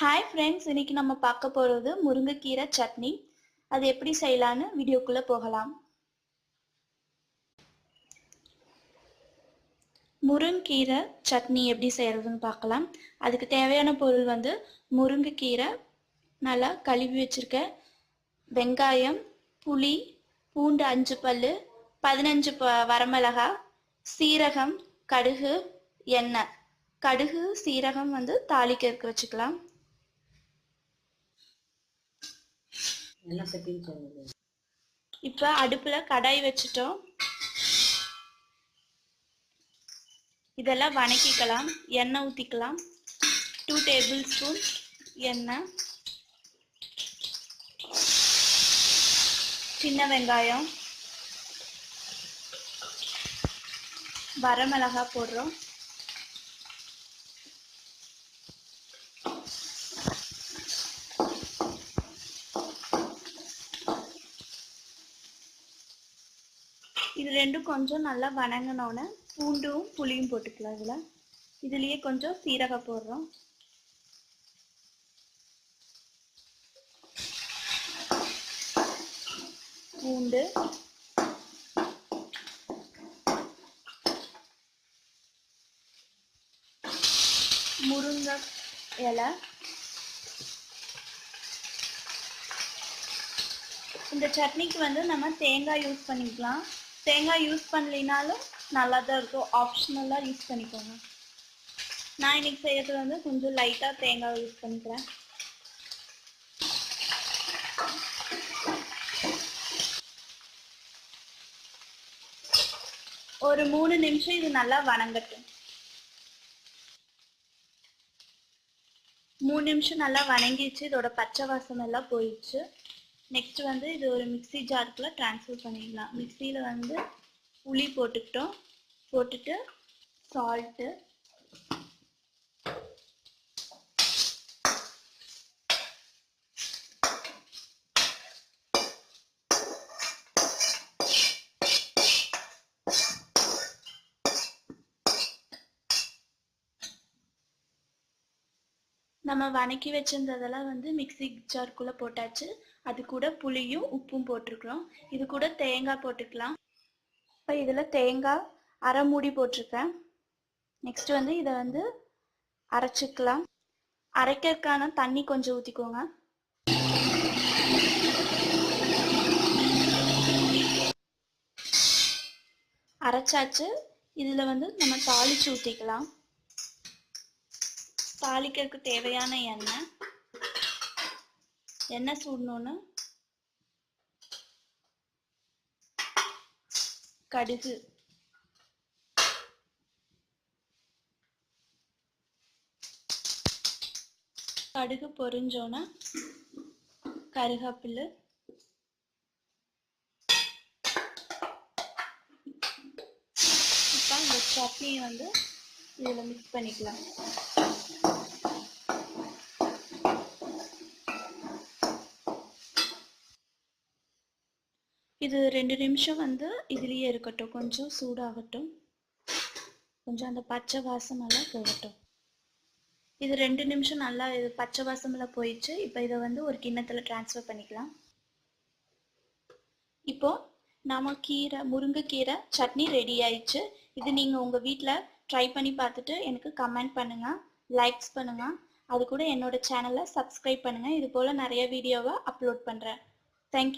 Hi friends, இன்னைக்கு நம்ம பார்க்க போறது முருங்கைக்கீரை சட்னி. அது எப்படி செய்யலாம்னு வீடியோக்குள்ள போகலாம். முருங்கைக்கீரை சட்னி எப்படி செய்யறதுன்னு பார்க்கலாம். அதுக்கு தேவையான பொருள் வந்து முருங்கைக்கீரை நல்லா கழுவி வச்சிருக்க, வெங்காயம், புளி, பூண்டு 5 பல்லு, 15 வரமிளகாய், சீரகம், கடுகு, எண்ணெய். கடுகு சீரகம் வந்து தாளிக்கிறதுக்கு வச்சுக்கலாம். இப்ப அடுப்புல கடாய் வச்சிட்டோம். இதெல்லாம் வணக்கிக்கலாம். எண்ணெய் ஊத்திக்கலாம். 2 டேபிள்ஸ்பூன் எண்ணெய், சின்ன வெங்காயம், வரமிளகாய் போடுறோம். இது ரெண்டும் கொஞ்சம் நல்லா வணங்கினோன்னு பூண்டும் புளியும் போட்டுக்கலாம். இதுலயே கொஞ்சம் சீரகம் போடுறோம். பூண்டு, முருங்கை இலை. இந்த சட்னிக்கு வந்து நம்ம தேங்காய் யூஸ் பண்ணிக்கலாம். தேங்காய் யூஸ் பண்ணலினாலும் நல்லா தான் இருக்கும். ஆப்ஷனலாக யூஸ் பண்ணிக்கோங்க. நான் இன்னைக்கு செய்யறது வந்து கொஞ்சம் லைட்டாக தேங்காய் யூஸ் பண்ணிக்கிறேன். ஒரு 3 நிமிஷம் இது நல்லா வணங்கட்டும். 3 நிமிஷம் நல்லா வணங்கிடுச்சு. இதோட பச்சை வாசம் எல்லாம் போயிடுச்சு. நெக்ஸ்ட் வந்து இது ஒரு மிக்ஸி ஜாருக்குள்ள ட்ரான்ஸ்ஃபர் பண்ணிடலாம். மிக்ஸியில் வந்து புளி போட்டுக்கிட்டோம். போட்டுட்டு சால்ட்டு, நம்ம வணக்கி வச்சிருந்ததெல்லாம் வந்து மிக்ஸி ஜாருக்குள்ள போட்டாச்சு. அது கூட புளியும் உப்பும் போட்டிருக்கிறோம். இது கூட தேங்காய் போட்டுக்கலாம். இப்போ இதில் தேங்காய் அரை மூடி போட்டிருக்கேன். நெக்ஸ்ட் வந்து இதை வந்து அரைச்சிக்கலாம். அரைக்கிறதுக்கான தண்ணி கொஞ்சம் ஊற்றிக்கோங்க. அரைச்சாச்சு. இதில் வந்து நம்ம தாளிச்சு ஊற்றிக்கலாம். தாளிக்கிறதுக்கு தேவையான எண்ணெய் சூடணும்னு கடுகு, கடுகு பொரிஞ்சோன்னா கருவேப்பிலை, இப்போ இந்த சட்னியை வந்து இதில் மிக்ஸ் பண்ணிக்கலாம். இது 2 நிமிஷம் வந்து இதுலேயே இருக்கட்டும். கொஞ்சம் சூடாகட்டும். கொஞ்சம் அந்த பச்சை வாசம் எல்லாம் போகட்டும். இது 2 நிமிஷம் நல்லா இது பச்சை வாசம் எல்லாம் போயிடுச்சு. இப்போ இதை வந்து ஒரு கிண்ணத்தில் ட்ரான்ஸ்ஃபர் பண்ணிக்கலாம். இப்போ நம்ம முருங்கைக்கீரை சட்னி ரெடி ஆயிடுச்சு. இது நீங்கள் உங்கள் வீட்டில் ட்ரை பண்ணி பார்த்துட்டு எனக்கு கமெண்ட் பண்ணுங்கள், லைக்ஸ் பண்ணுங்கள். அது கூட என்னோட சேனலை சப்ஸ்கிரைப் பண்ணுங்கள். இது போல் நிறைய வீடியோவை அப்லோட் பண்ணுறேன். தேங்க்யூ.